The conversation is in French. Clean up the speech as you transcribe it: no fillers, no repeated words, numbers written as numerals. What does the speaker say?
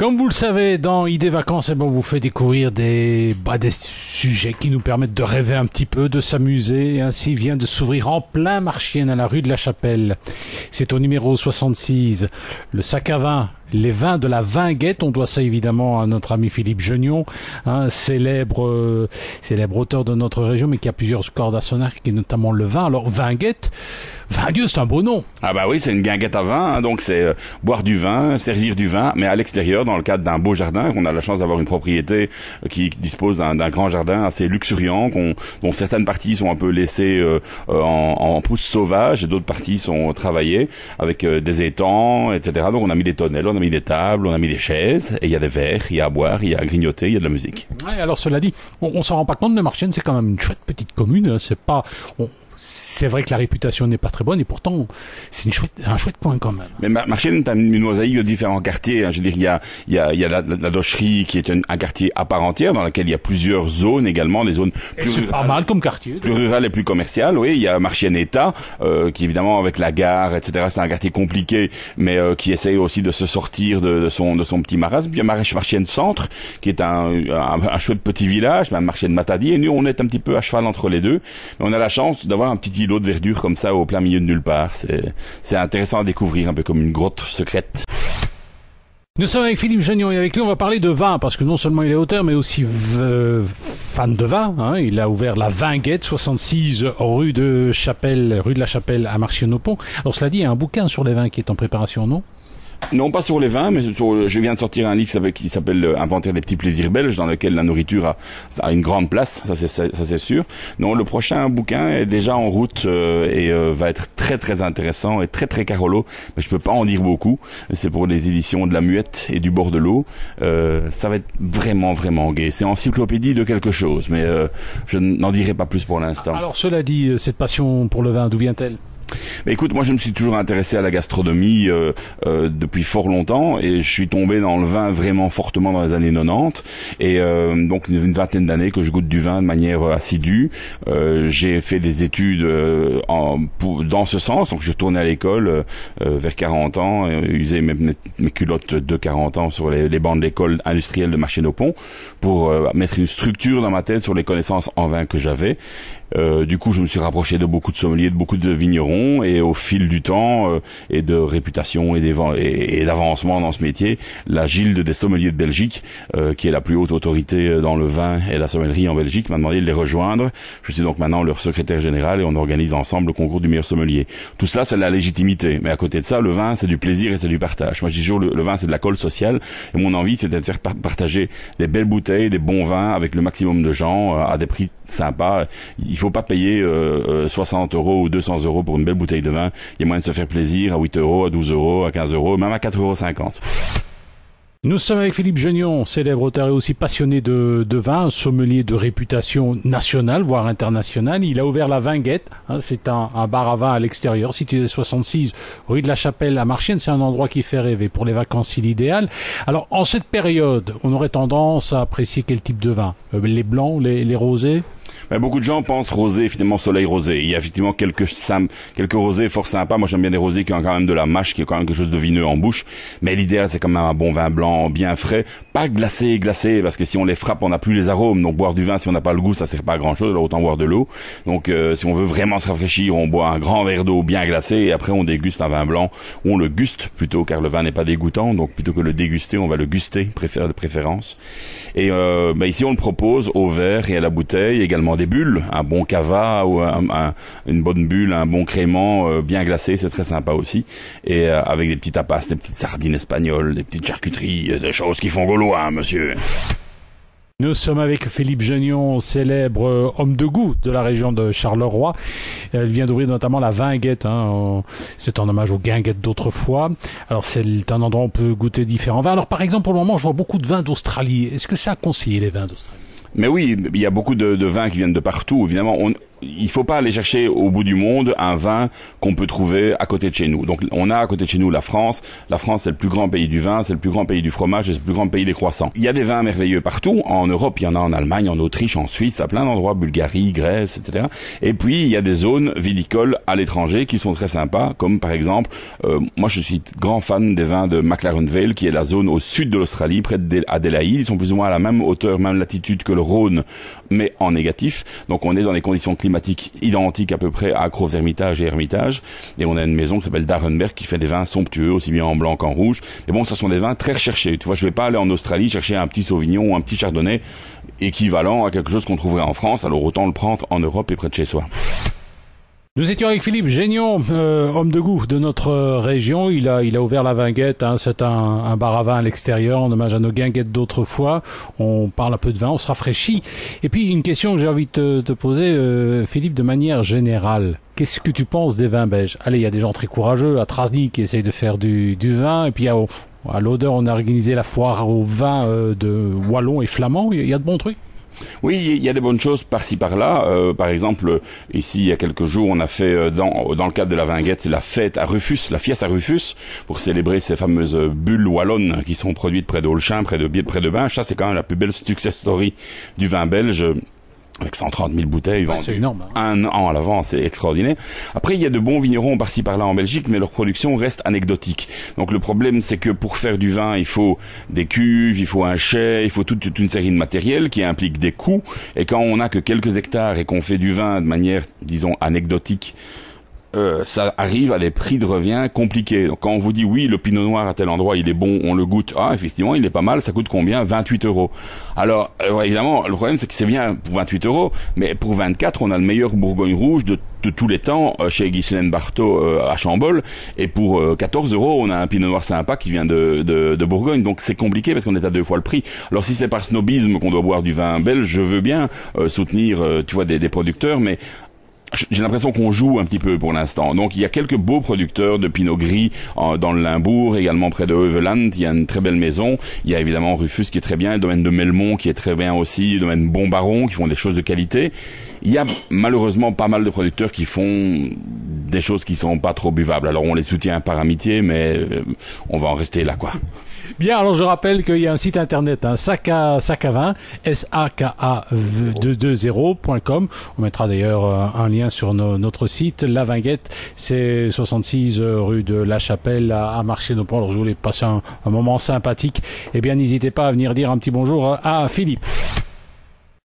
Comme vous le savez, dans Idées Vacances, on vous fait découvrir des sujets qui nous permettent de rêver un petit peu, de s'amuser. Et ainsi vient de s'ouvrir en plein Marchienne à la rue de la Chapelle. C'est au numéro 66, le sac à vin. Les vins de la Vinguette, on doit ça évidemment à notre ami Philippe Genion, célèbre auteur de notre région, mais qui a plusieurs cordes à son arc, et notamment le vin. Alors Vinguette, Dieu, c'est un beau nom. Ah bah oui, c'est une guinguette à vin, donc c'est boire du vin, servir du vin, mais à l'extérieur, dans le cadre d'un beau jardin. On a la chance d'avoir une propriété qui dispose d'un grand jardin assez luxuriant, dont certaines parties sont un peu laissées en pousse sauvage, et d'autres parties sont travaillées avec des étangs, etc. Donc on a mis des tonnelles, on a mis des tables, on a mis des chaises, et il y a des verres, il y a à boire, il y a à grignoter, il y a de la musique. Ouais, alors cela dit, on s'en rend pas compte, mais Marchienne, c'est quand même une chouette petite commune, c'est vrai que la réputation n'est pas très bonne et pourtant c'est un chouette point quand même. Mais Marchienne, t'as une mosaïque de différents quartiers. Je veux dire, il y a la docherie qui est un quartier à part entière dans lequel il y a plusieurs zones également, des zones plus rurales, pas mal comme quartier, plus rurales et plus commerciales. Oui, il y a Marchienne État qui évidemment avec la gare, etc. C'est un quartier compliqué, mais qui essaye aussi de se sortir de son petit marasme. Puis il y a Marchienne Centre qui est un chouette petit village, même Marchienne Matadi. Et nous, on est un petit peu à cheval entre les deux, mais on a la chance d'avoir un petit îlot de verdure comme ça au plein milieu de nulle part. C'est intéressant à découvrir, un peu comme une grotte secrète. Nous sommes avec Philippe Genion et avec lui on va parler de vin parce que non seulement il est auteur mais aussi fan de vin. Il a ouvert la Vinguette, 66 rue de la Chapelle à Marchienne-au-Pont. Alors cela dit, il y a un bouquin sur les vins qui est en préparation, non ? Non, pas sur les vins, mais je viens de sortir un livre qui s'appelle Inventaire des petits plaisirs belges, dans lequel la nourriture a une grande place, ça c'est sûr. Non, le prochain bouquin est déjà en route et va être très très intéressant et très très carolo, mais je peux pas en dire beaucoup. C'est pour les éditions de La Muette et du Bordelot. Ça va être vraiment vraiment gai. C'est encyclopédie de quelque chose, mais je n'en dirai pas plus pour l'instant. Alors cela dit, cette passion pour le vin, d'où vient-elle ? Mais écoute, moi je me suis toujours intéressé à la gastronomie depuis fort longtemps et je suis tombé dans le vin vraiment fortement dans les années 90 et donc une vingtaine d'années que je goûte du vin de manière assidue. J'ai fait des études dans ce sens, donc je suis retourné à l'école vers 40 ans, usé mes culottes de 40 ans sur les bancs de l'école industrielle de Marchienne-au-Pont pour mettre une structure dans ma tête sur les connaissances en vin que j'avais. Du coup, je me suis rapproché de beaucoup de sommeliers, de beaucoup de vignerons, et au fil du temps et de réputation et d'avancement dans ce métier, la Gilde des sommeliers de Belgique, qui est la plus haute autorité dans le vin et la sommellerie en Belgique, m'a demandé de les rejoindre. Je suis donc maintenant leur secrétaire général et on organise ensemble le concours du meilleur sommelier. Tout cela, c'est de la légitimité, mais à côté de ça, le vin, c'est du plaisir et c'est du partage. Moi, je dis toujours, le vin, c'est de la colle sociale, et mon envie, c'est de faire partager des belles bouteilles, des bons vins avec le maximum de gens à des prix sympas. Il faut pas payer 60 € ou 200 € pour une belle bouteille de vin. Il y a moyen de se faire plaisir à 8 €, à 12 €, à 15 €, même à 4,50 €. Nous sommes avec Philippe Genion, célèbre auteur et aussi passionné de vin, sommelier de réputation nationale, voire internationale. Il a ouvert la Vinguette, c'est un bar à vin à l'extérieur, situé 66 rue de la Chapelle à Marchienne. C'est un endroit qui fait rêver. Pour les vacances, c'est l'idéal. Alors, en cette période, on aurait tendance à apprécier quel type de vin ? Les blancs, les rosés ? Ben, beaucoup de gens pensent rosé, finalement soleil rosé. Il y a effectivement quelques rosés fort sympas. Moi, j'aime bien des rosés qui ont quand même de la mâche, qui ont quand même quelque chose de vineux en bouche. Mais l'idéal, c'est quand même un bon vin blanc, bien frais. Pas glacé, parce que si on les frappe, on n'a plus les arômes. Donc, boire du vin, si on n'a pas le goût, ça sert pas à grand chose. Alors, autant boire de l'eau. Donc, si on veut vraiment se rafraîchir, on boit un grand verre d'eau bien glacé et après, on déguste un vin blanc. Ou on le guste plutôt, car le vin n'est pas dégoûtant. Donc, plutôt que le déguster, on va le guster, de préférence. Et, ici, on le propose au verre et à la bouteille, également des bulles, un bon cava ou une bonne bulle, un bon crément bien glacé, c'est très sympa aussi, et avec des petits tapas, des petites sardines espagnoles, des petites charcuteries, des choses qui font gaulois, monsieur. Nous sommes avec Philippe Genion, célèbre homme de goût de la région de Charleroi. Il vient d'ouvrir notamment la Vinguette. C'est en hommage aux guinguettes d'autrefois. Alors c'est un endroit où on peut goûter différents vins. Alors par exemple, pour le moment, je vois beaucoup de vins d'Australie. Est-ce que c'est à conseiller, les vins d'Australie ? Mais oui, il y a beaucoup de vins qui viennent de partout. Évidemment, il faut pas aller chercher au bout du monde un vin qu'on peut trouver à côté de chez nous. Donc on a à côté de chez nous la France. La France, c'est le plus grand pays du vin, c'est le plus grand pays du fromage et c'est le plus grand pays des croissants. Il y a des vins merveilleux partout. En Europe, il y en a en Allemagne, en Autriche, en Suisse, à plein d'endroits, Bulgarie, Grèce, etc. Et puis il y a des zones viticoles à l'étranger qui sont très sympas, comme par exemple, moi je suis grand fan des vins de McLaren Vale, qui est la zone au sud de l'Australie, près d'Adélaïde. Ils sont plus ou moins à la même hauteur, même latitude que le Rhône, mais en négatif. Donc on est dans des conditions climatiques identiques à peu près à Croz Hermitage et Hermitage. Et on a une maison qui s'appelle D'Arenberg qui fait des vins somptueux, aussi bien en blanc qu'en rouge. Mais bon, ça sont des vins très recherchés. Tu vois, je vais pas aller en Australie chercher un petit Sauvignon ou un petit Chardonnay équivalent à quelque chose qu'on trouverait en France. Alors autant le prendre en Europe et près de chez soi. Nous étions avec Philippe Génion, homme de goût de notre région. Il a ouvert la Vinguette, hein. C'est un bar à vin à l'extérieur, en hommage à nos guinguettes d'autrefois. On parle un peu de vin, on se rafraîchit. Et puis une question que j'ai envie de te poser, Philippe, de manière générale. Qu'est-ce que tu penses des vins belges? Allez, il y a des gens très courageux à Trasny qui essayent de faire du vin, et puis à l'Odeur, on a organisé la foire au vin de wallon et flamand. Il y a de bons trucs. Oui, il y a des bonnes choses par-ci par-là. Par exemple, ici, il y a quelques jours, on a fait dans le cadre de la Vinguette la fête à Rufus, la fieste à Rufus, pour célébrer ces fameuses bulles wallonnes qui sont produites près d'Olchin, près de Binche. Ça, c'est quand même la plus belle success story du vin belge. Avec 130 000 bouteilles vendues. C'est énorme, hein. Un an à l'avance, c'est extraordinaire. Après, il y a de bons vignerons par-ci par-là en Belgique, mais leur production reste anecdotique. Donc le problème, c'est que pour faire du vin, il faut des cuves, il faut un chai, il faut toute une série de matériel qui implique des coûts. Et quand on n'a que quelques hectares et qu'on fait du vin de manière, disons, anecdotique, ça arrive à des prix de revient compliqués. Donc quand on vous dit oui, le pinot noir à tel endroit il est bon, on le goûte, ah effectivement il est pas mal, ça coûte combien? 28 €. Alors évidemment le problème c'est que c'est bien pour 28 €, mais pour 24 on a le meilleur Bourgogne rouge de tous les temps chez Ghislaine Barthaud à Chambol, et pour 14 € on a un pinot noir sympa qui vient de Bourgogne. Donc c'est compliqué parce qu'on est à 2 fois le prix. Alors si c'est par snobisme qu'on doit boire du vin belge, je veux bien soutenir tu vois des producteurs, mais j'ai l'impression qu'on joue un petit peu pour l'instant. Donc il y a quelques beaux producteurs de pinot gris dans le Limbourg, également près de Heuveland, il y a une très belle maison. Il y a évidemment Rufus qui est très bien, le domaine de Melmont qui est très bien aussi, le domaine Bonbaron qui font des choses de qualité. Il y a malheureusement pas mal de producteurs qui font des choses qui sont pas trop buvables. Alors on les soutient par amitié, mais on va en rester là, quoi. Bien, alors je rappelle qu'il y a un site internet, hein, Saka Vin, SAKA20.com. On mettra d'ailleurs un lien sur notre site. La Vinguette, c'est 66 rue de la Chapelle à Marché-nos-Ponts. Alors je voulais passer un moment sympathique. Eh bien, n'hésitez pas à venir dire un petit bonjour à Philippe.